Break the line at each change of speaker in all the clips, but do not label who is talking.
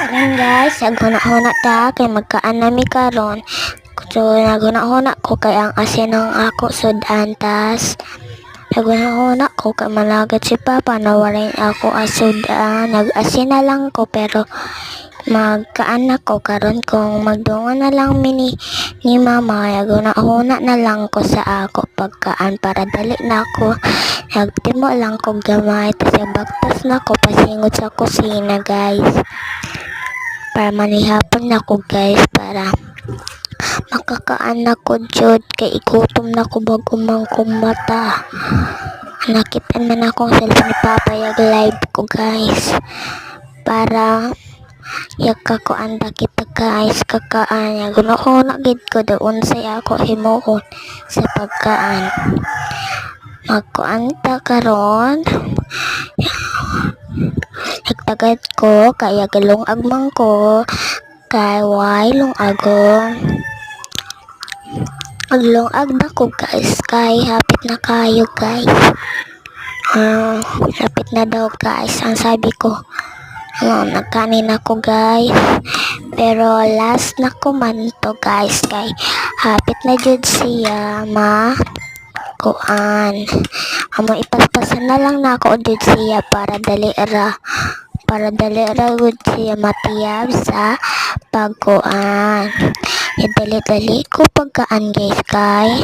Karon guys, naghuna-huna ta kay magkaan nami karon. So naghuna-huna ko kay ang asin ng ako sudan tas naghuna-huna ko kay malagat si Papa na walay ako asudan. Nag-asin na lang ko pero magkaan na ko karon kung magdungan na lang ni Mama. Naghuna-huna na lang ko sa ako pagkaan para dali na ko. Nagtimo lang ko gamay tas bagtas na ko pasingot sa kusina guys. Para manihapon na ko guys para makakaan na ko jud kay igutom na ko bago man kong mata. Nakitan man akong cellphone ni Papa yag live ko guys para yag kakuanda kita guys kakaan yag una gid ko doon say ako himuon sa pagkaan. Magkuanta karon nagtagad ko kaya galong agmang ko kay way long agon aglong agda ko guys kay hapit na kayo guys. Hapit na daw guys ang sabi ko. Nagkanin ako guys pero last na ko man to guys kay hapit na jud siya kuan amo ipaspasan na lang na ako jud siya para dali ra gud siya matiyab sa pagkuan. Dali ko pagkaan guys kay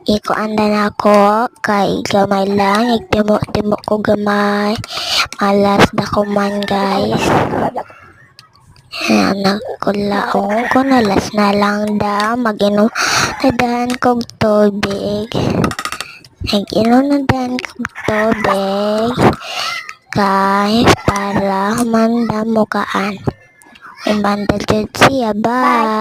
ikuanda na ako kay gamay lang igtimo ko gamay malas na ko man guys. Nagkulaong ko nalas na lang da mag-inom na dahan kong tubig. Nag-inom na dahan kong tubig kay para humanda mo kaan. Ibanda jud siya. Bye!